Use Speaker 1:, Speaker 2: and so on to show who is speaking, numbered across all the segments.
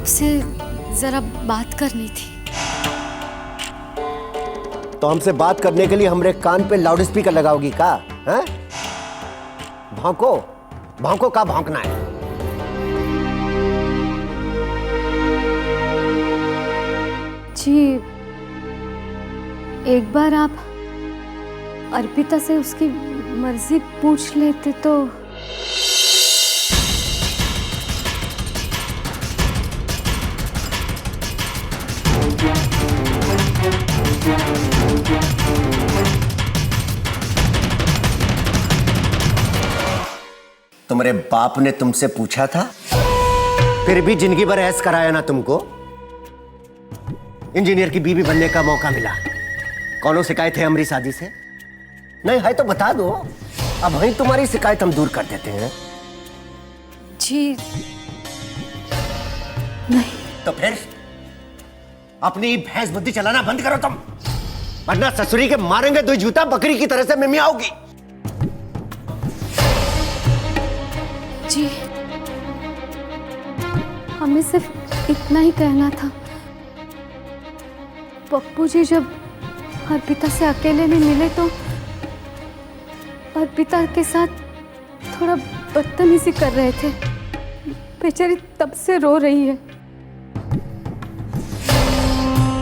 Speaker 1: आपसे जरा बात करनी थी।
Speaker 2: तो हमसे बात करने के लिए हमरे कान पे लाउड स्पीकर लगाओगी का? हैं? भौंको भौंको का भौंकना है?
Speaker 1: जी, एक बार आप अर्पिता से उसकी मर्जी पूछ लेते तो।
Speaker 2: तुम्हारे बाप ने तुमसे पूछा था, फिर भी जिंदगी भर ऐश कराया ना तुमको। इंजीनियर की बीवी बनने का मौका मिला, कौनों शिकायत है हमारी शादी से? नहीं है तो बता दो, अब वही तुम्हारी शिकायत हम दूर कर देते हैं।
Speaker 1: जी नहीं।
Speaker 2: तो फिर अपनी भैंस बुद्धि चलाना बंद करो तुम, वरना ससुरी के मारेंगे दो जूता बकरी की तरह से मिमियाओगी।
Speaker 1: जी, हमें सिर्फ इतना ही कहना था। पप्पू जी जब अर्पिता से अकेले में मिले तो अर्पिता के साथ थोड़ा बदतमीजी कर रहे थे। बेचारी तब से रो रही है।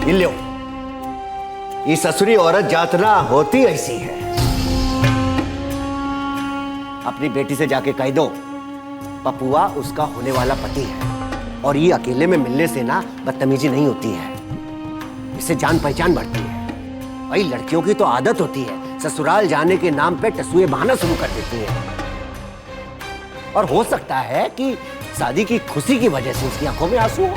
Speaker 2: ये लो, ये ससुरी औरत जातना होती ऐसी है। अपनी बेटी से जाके कह दो पपुआ उसका होने वाला पति है, और ये अकेले में मिलने से ना बदतमीजी नहीं होती है, इससे जान पहचान बढ़ती है। भाई लड़कियों की तो आदत होती है ससुराल जाने के नाम पे टसुए बहाना शुरू कर देती है, और हो सकता है कि शादी की खुशी की वजह से उसकी आंखों में आंसू हो,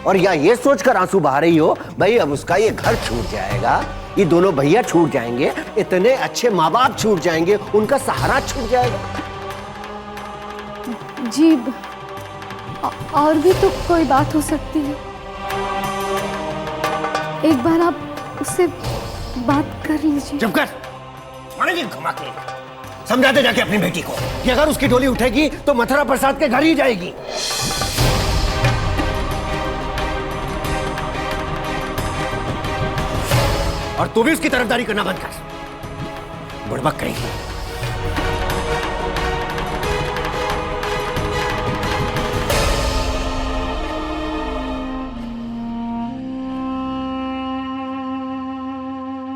Speaker 2: और या ये सोचकर आंसू बहा रही हो भाई अब उसका ये घर छूट जाएगा, ये दोनों भैया छूट जाएंगे, इतने अच्छे माँ बाप छूट जाएंगे, उनका सहारा छूट जाएगा।
Speaker 1: जी, और भी तो कोई बात हो सकती है। एक बार आप उससे बात कर लीजिए।
Speaker 2: चुप कर, मारेंगे घुमा के। समझा दे जाके अपनी बेटी को कि अगर उसकी डोली उठेगी तो मथुरा प्रसाद के घर ही जाएगी। और तू भी उसकी तरफदारी करना बंद कर, बुड़बक करेगी।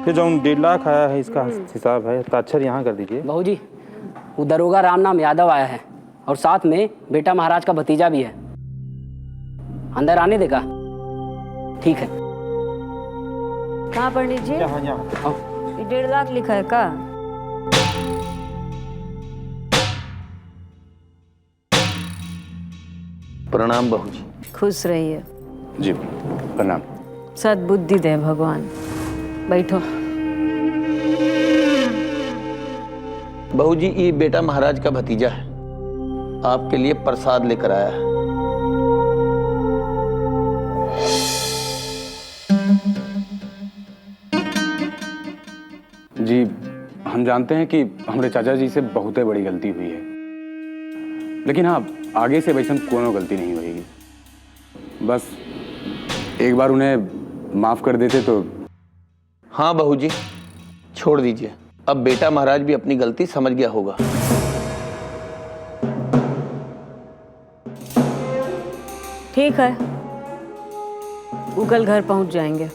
Speaker 3: फिर जो 1.5 लाख आया है इसका हिसाब है, हस्ताक्षर यहाँ कर दीजिए।
Speaker 4: बहू जी, वो दरोगा राम नाम यादव आया है और साथ में बेटा महाराज का भतीजा भी है। अंदर आने देगा? ठीक है।
Speaker 5: कहाँ पढ़ लीजिए।
Speaker 3: यहाँ यहाँ।
Speaker 5: ये 1.5 लाख लिखा है का?
Speaker 6: प्रणाम बहू जी।
Speaker 5: खुश रहिए।
Speaker 3: जी प्रणाम।
Speaker 5: सद्बुद्धि दे भगवान। बैठो।
Speaker 6: बहू जी, ये बेटा महाराज का भतीजा है, आपके लिए प्रसाद लेकर आया है।
Speaker 3: जी, हम जानते हैं कि हमारे चाचा जी से बहुत बड़ी गलती हुई है, लेकिन हाँ आगे से वैसे कोनो गलती नहीं होगी। बस एक बार उन्हें माफ कर देते तो।
Speaker 6: हाँ बहू जी, छोड़ दीजिए, अब बेटा महाराज भी अपनी गलती समझ गया होगा।
Speaker 5: ठीक है, वो कल घर पहुंच जाएंगे।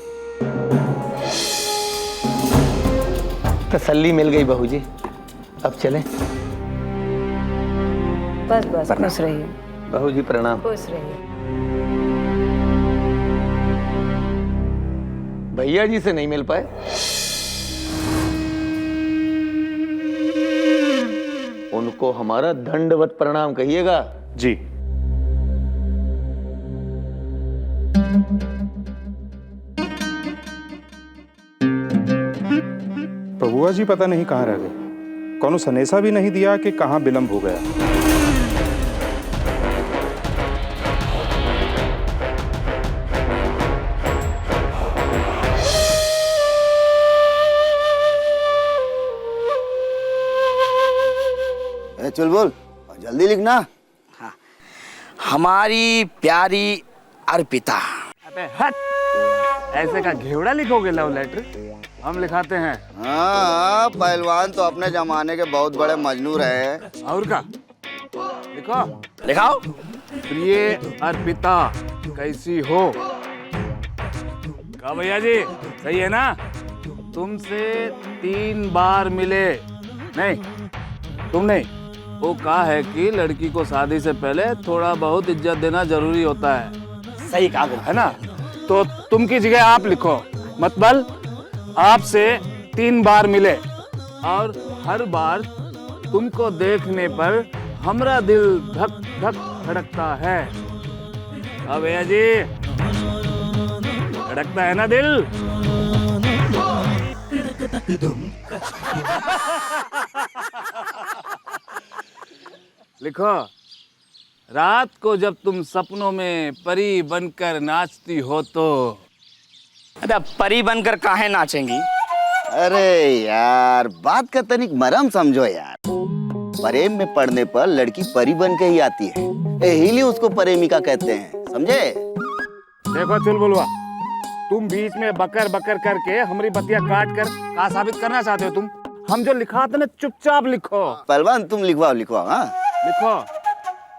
Speaker 6: तसल्ली मिल गई बहू जी, अब चलें।
Speaker 5: बस बस, खुश रहिए।
Speaker 6: बहू जी प्रणाम।
Speaker 5: खुश रहिए।
Speaker 6: भैया जी से नहीं मिल पाए? उनको हमारा दंडवत प्रणाम कहिएगा।
Speaker 3: जी। प्रभुआ जी पता नहीं कहाँ रह गए, कौनो सनेसा भी नहीं दिया कि कहाँ विलम्ब हो गया।
Speaker 7: चल बोल, जल्दी लिखना। हमारी प्यारी अर्पिता।
Speaker 8: अबे हट, ऐसे का घेवड़ा लिखोगे लव लेटर? हम लिखाते हैं।
Speaker 9: हाँ, पहलवान तो अपने जमाने के बहुत बड़े मजनू रहे हैं।
Speaker 8: और का लिखो,
Speaker 7: लिखाओ।
Speaker 8: प्रिय अर्पिता, कैसी हो? कहा भैया जी, सही है ना? तुमसे 3 बार मिले। नहीं, तुम नहीं, वो कहा है कि लड़की को शादी से पहले थोड़ा बहुत इज्जत देना जरूरी होता है।
Speaker 7: सही कहा
Speaker 8: है ना? तो तुम की जगह आप लिखो, मतलब आपसे 3 बार मिले और हर बार तुमको देखने पर हमरा दिल धक धक धड़कता है। अब भैया जी, धड़कता है ना दिल? लिखो, रात को जब तुम सपनों में परी बनकर नाचती हो तो।
Speaker 7: अबे परी बनकर काहे नाचेंगी?
Speaker 9: अरे यार, बात का तनिक मरम समझो यार। प्रेम में पड़ने पर लड़की परी बन के ही आती है, यही लिए उसको प्रेमिका कहते हैं, समझे?
Speaker 8: देखो चुलबुलवा, तुम बीच में बकर बकर करके हमारी बतिया काट कर क्या साबित करना चाहते हो तुम? हम जो लिखाते ना चुपचाप लिखो।
Speaker 9: पहलवान तुम लिखवाओ लिखवाओ। हाँ
Speaker 8: लिखो,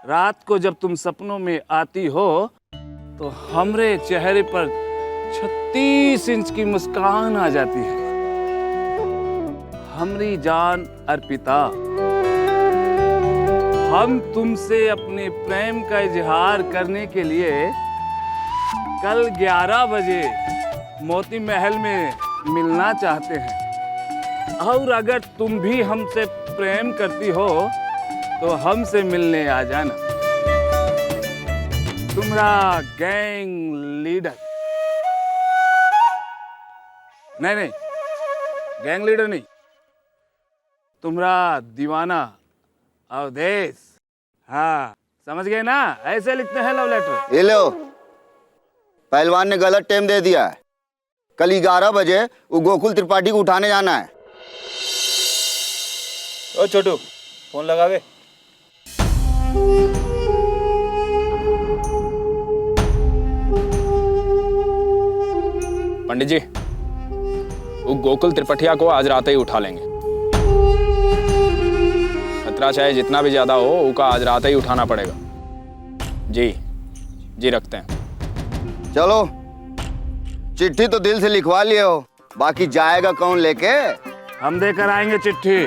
Speaker 8: रात को जब तुम सपनों में आती हो तो हमरे चेहरे पर 36 इंच की मुस्कान आ जाती है। हमरी जान अर्पिता, हम तुमसे अपने प्रेम का इजहार करने के लिए कल 11 बजे मोती महल में मिलना चाहते हैं। और अगर तुम भी हमसे प्रेम करती हो तो हमसे मिलने आ जाना। तुम्हारा गैंग लीडर, नहीं, गैंग लीडर नहीं, तुम्हारा दीवाना अवधेश। हाँ, समझ गए ना? ऐसे लिखते हैं लव लेटर।
Speaker 9: ये लो, पहलवान ने गलत टाइम दे दिया है। कल 11 बजे वो गोकुल त्रिपाठी को उठाने जाना है।
Speaker 6: ओ छोटू, फोन लगावे।
Speaker 3: पंडित जी, वो गोकुल त्रिपठिया को आज रात ही उठा लेंगे। खतरा चाहे जितना भी ज्यादा हो, उसका आज रात ही उठाना पड़ेगा। जी रखते हैं।
Speaker 9: चलो, चिट्ठी तो दिल से लिखवा लिए हो, बाकी जाएगा कौन लेके?
Speaker 8: हम देकर आएंगे चिट्ठी।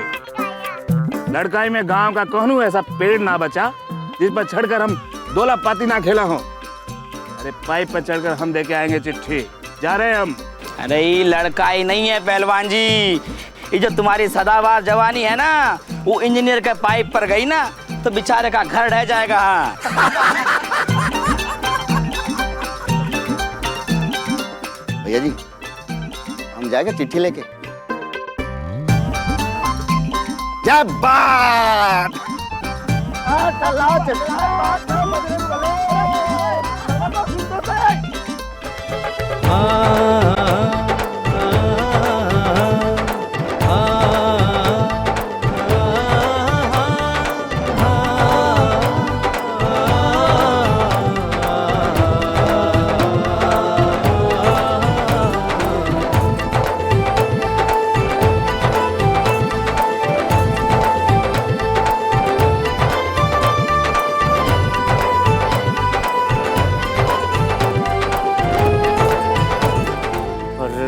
Speaker 8: लड़काई में गांव का कहूँ ऐसा पेड़ ना बचा जिस पर चढ़कर हम दोला पाती ना खेला हो। अरे पाइप पर चढ़कर हम देके आएंगे चिट्ठी। जा रहे हैं हम।
Speaker 7: अरे ये लड़काई नहीं है पहलवान जी, ये जो तुम्हारी सदाबहार जवानी है ना, वो इंजीनियर के पाइप पर गई ना तो बेचारे का घर ढह जाएगा।
Speaker 9: भैया जी, हम जाएगा चिट्ठी लेके। क्या बात!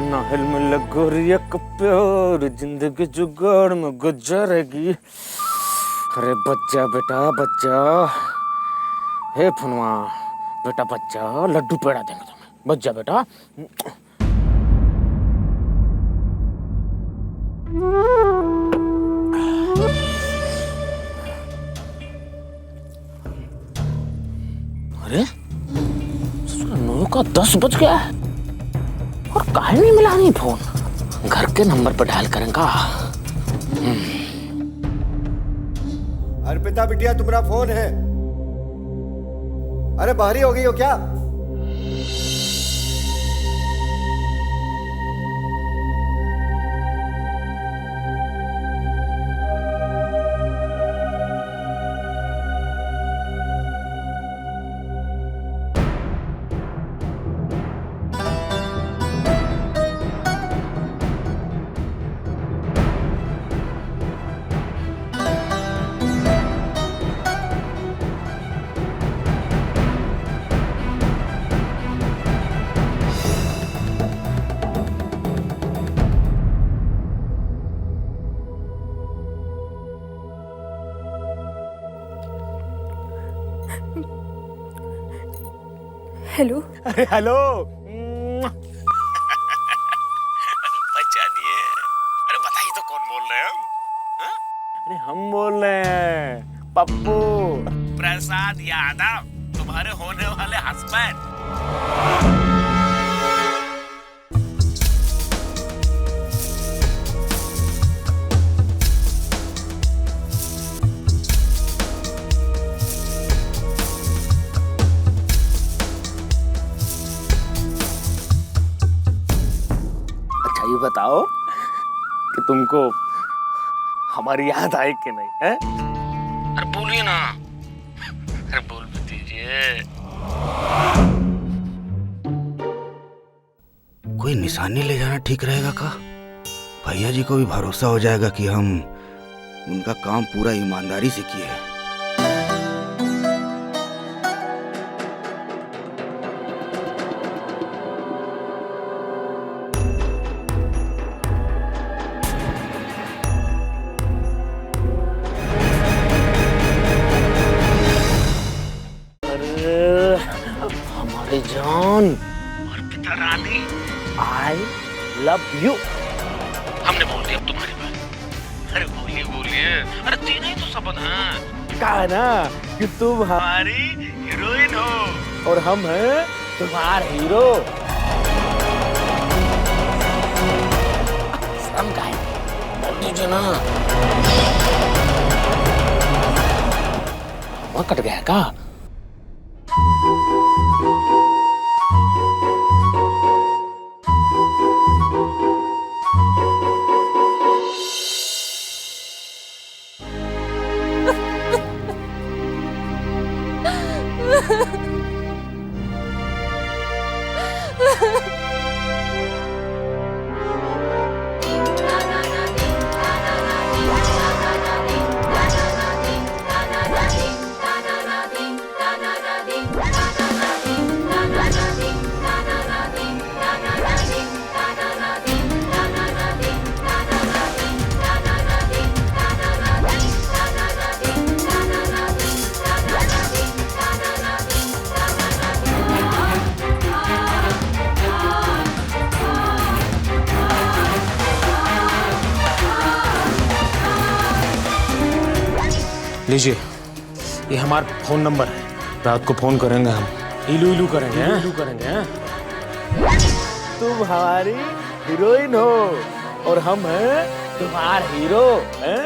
Speaker 8: नाहल में लगो रिया प्यार, जिंदगी जुगाड़ में गुजरेगी। अरे बच्चा बेटा बच्चा, हे फुनवा बेटा बच्चा, लड्डू पेड़ा देंगे तुम्हें। बच्चा बेटा। अरे 9 का 10 बज गया है और काहे नहीं मिला नहीं फोन? घर के नंबर पर डायल करेंगा।
Speaker 2: अर्पिता बिटिया, तुम्हारा फोन है। अरे बाहरी हो गई हो क्या?
Speaker 1: हेलो।
Speaker 10: अरे हेलो।
Speaker 11: पहचानिए? अरे बताइए तो कौन बोल रहे हैं हम? हाँ?
Speaker 10: अरे हम बोल रहे हैं पप्पू।
Speaker 11: प्रसाद यादव, तुम्हारे होने वाले हस्बैंड।
Speaker 10: अच्छा ये बताओ कि तुमको हमारी याद आई कि नहीं है?
Speaker 11: अरे बोलिए ना, अरे बोल भी दीजिए।
Speaker 9: कोई निशानी ले जाना ठीक रहेगा का? भैया जी को भी भरोसा हो जाएगा कि हम उनका काम पूरा ईमानदारी से किए हैं।
Speaker 10: हमारी जान
Speaker 11: और पिता रानी,
Speaker 10: आई लव यू।
Speaker 11: हमने बोल दिया अब तुम्हारी बात। अरे बोलिए बोलिए, अरे तीन ही तो शब्द हैं।
Speaker 10: कहा है ना कि तुम
Speaker 11: हमारी हीरोइन हो
Speaker 10: और हम हैं तुम्हारे हीरो।
Speaker 11: शर्म का है, बोल दीजिए ना।
Speaker 10: वो कट गया का?
Speaker 12: लीजिए, ये हमारा फोन नंबर है। रात को फोन करेंगे हम, इलू इलू करेंगे, इलू करेंगे।
Speaker 10: तुम हमारी हीरोइन हो और हम हैं तुम्हारे हीरो हैं?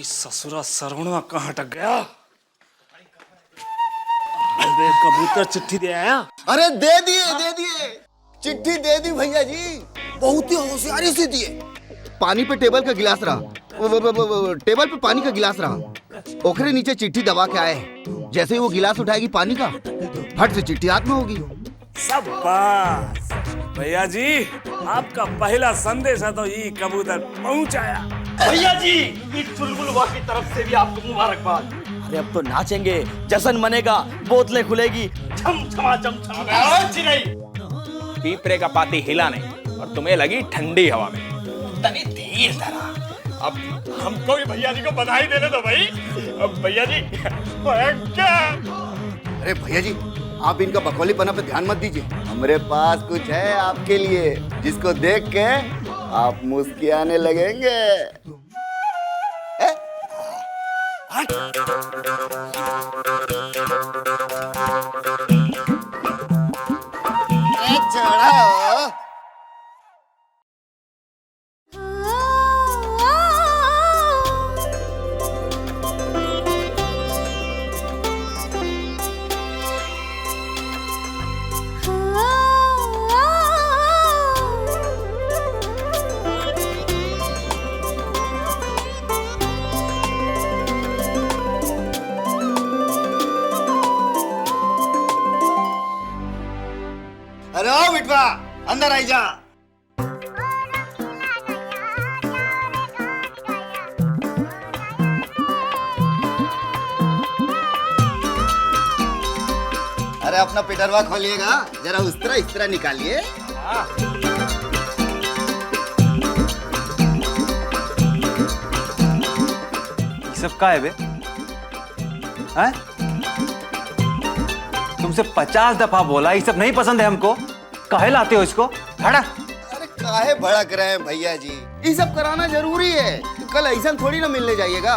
Speaker 12: ससुरा सरवणा कहाँ अटक गया? अरे कबूतर चिट्ठी दे आया?
Speaker 9: अरे दे दिए चिट्ठी दे दी भैया जी, बहुत ही होशियारी से दिए। पानी पे टेबल का गिलास रहा, टेबल पे पानी का गिलास रहा, ओखरे नीचे चिट्ठी दबा के आए। जैसे ही वो गिलास उठाएगी पानी का, फट से चिट्ठी हाथ में होगी।
Speaker 12: शाबाश भैया जी, आपका पहला संदेश है तो ये कबूतर पहुंचाया।
Speaker 7: भैया जी, इस चुलबुलवा की तरफ से भी आपको मुबारकबाद। अरे अब तो नाचेंगे, जश्न मनेगा, बोतलें खुलेगी, छम छमा चम छम।
Speaker 3: पीपरे का पाती हिला नहीं और तुम्हें लगी ठंडी हवा में।
Speaker 11: तनी धीर धरा।
Speaker 12: अब हमको भी भैया जी को बधाई देने दो भाई। अब भैया जी क्या?
Speaker 9: अरे भैया जी, आप इनका बकौलीपना पे ध्यान मत दीजिए। हमारे पास कुछ है आपके लिए, जिसको देख के आप मुस्कुराने लगेंगे। चढ़ाओ।
Speaker 1: 啊。
Speaker 9: अरे ओ बिटवा, अंदर आई जा। अरे अपना पिटरवा खोलिएगा, जरा उस तरह निकालिए।
Speaker 13: ये सब का है बे? हैं? तुमसे 50 दफा बोला ये सब नहीं पसंद है हमको, काहे लाते हो इसको? हटा।
Speaker 9: अरे काहे भड़क रहे हैं भैया जी, ये सब कराना जरूरी है। कल ऐसा थोड़ी ना मिलने जाइएगा।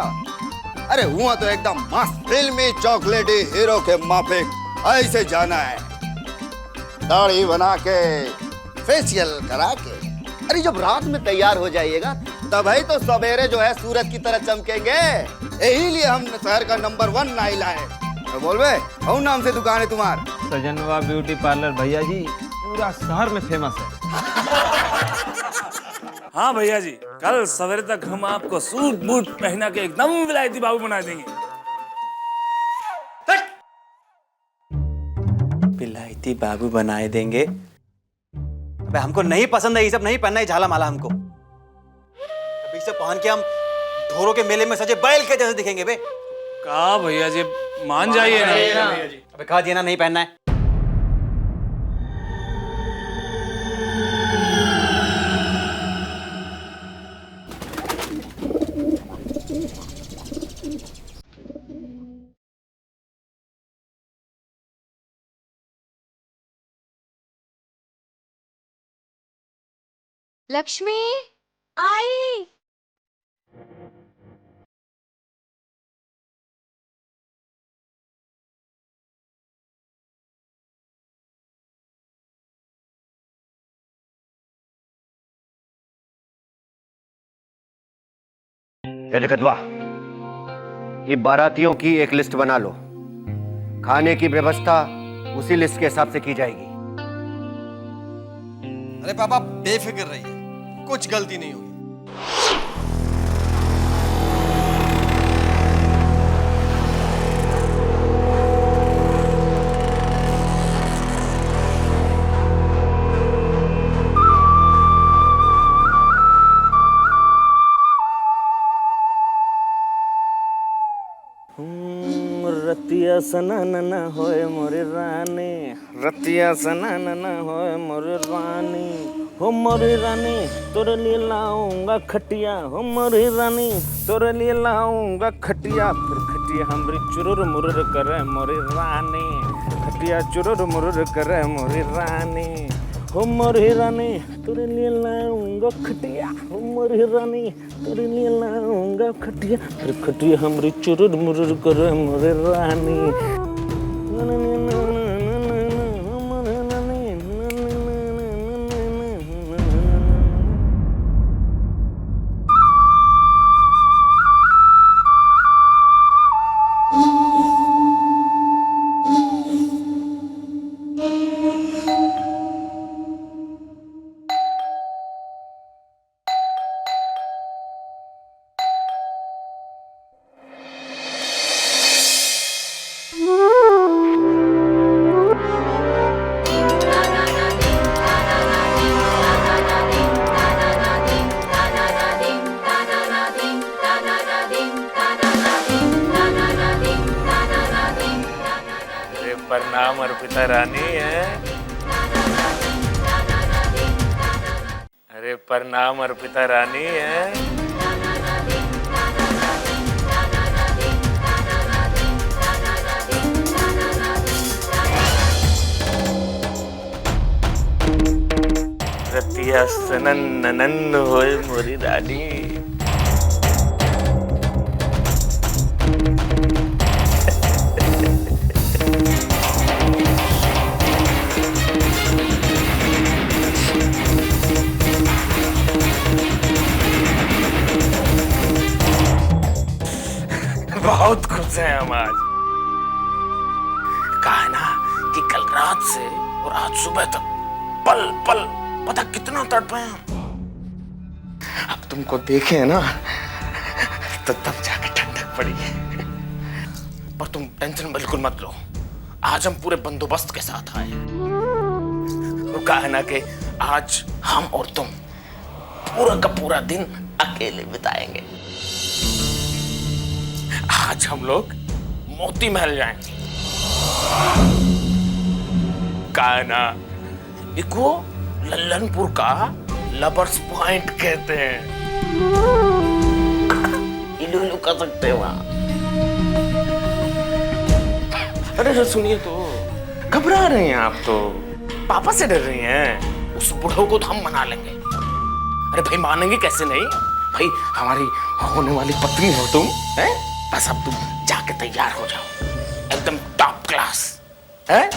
Speaker 9: अरे हुआ तो एकदम मस्त फिल्मी चॉकलेटी हीरो के माफिक ऐसे जाना है, दाढ़ी बना के फेशियल करा के। अरे जब रात में तैयार हो जाइएगा तभी तो सवेरे जो है सूरज की तरह चमकेंगे। यही लिए हम शहर का नंबर 1 नाई लाए। तो बोल बे, कौन नाम से दुकान है तुम्हार?
Speaker 14: सजनवा ब्यूटी पार्लर भैया जी, पूरा शहर में फेमस है।
Speaker 12: हाँ भैया जी, कल सवेरे तक हम आपको सूट बूट पहना के एकदम विलायती बाबू बना देंगे।
Speaker 13: विलायती बाबू बनाए देंगे? अबे हमको नहीं पसंद है ये सब, नहीं पहनना है झाला माला हमको। अभी से पहन के हम ढोरों के मेले में सजे बैल के जैसे दिखेंगे बे।
Speaker 12: कहा भैया जी, मान जाइए ना।
Speaker 13: अबे कहा दिया ना नहीं पहनना है।
Speaker 15: लक्ष्मी आई।
Speaker 2: कदवा, ये बारातियों की एक लिस्ट बना लो। खाने की व्यवस्था उसी लिस्ट के हिसाब से की जाएगी।
Speaker 16: अरे पापा बेफिक्र रहिए, कुछ गलती नहीं होगी।
Speaker 10: रतिया सना न होए मोरे रानी, रतिया सना न होए मोरे रानी, हो मोरी रानी तोरे लिए लाऊंगा खटिया, हो मोरी रानी तोरे लिए लाऊंगा खटिया, फिर खटिया हमरी चुरुर मुरुर करे मोरी रानी, खटिया चुरुर मुरुर करे मोरी रानी, हो मोरी रानी तोरे लिए लाऊंगा खटिया, हो मोरी रानी तोरे लिए लाऊंगा खटिया, फिर खटिया हमरी चुरुर मुरुर करे मोरी रानी। प्रणाम अर्पिता रानी है। अरे प्रणाम अर्पिता रानी है। रतिया सनन ननन होए मोरी रानी। बहुत खुश हैं हम आज। कहा ना कि कल रात से और आज सुबह तक पल पल पता कितना तड़पे हैं। अब तुमको देखे ना तो तब जाके ठंडक पड़ी। पर तुम टेंशन बिल्कुल मत लो, आज हम पूरे बंदोबस्त के साथ आए।
Speaker 11: वो कहा ना कि आज हम और तुम पूरा का पूरा दिन अकेले बिताएंगे। आज हम लोग मोती महल जाएंगे। कहा ना इसको लल्लनपुर का लवर्स पॉइंट कहते हैं। इलू कर सकते हैं वहां। अरे सुनिए तो, घबरा रहे हैं आप तो, पापा से डर रही हैं। उस बुढ़ऊ को तो हम मना लेंगे। अरे भाई मानेंगे कैसे नहीं भाई, हमारी होने वाली पत्नी हो तुम, हैं? बस अब तुम जाके तैयार हो जाओ, एकदम टॉप क्लास, हैं?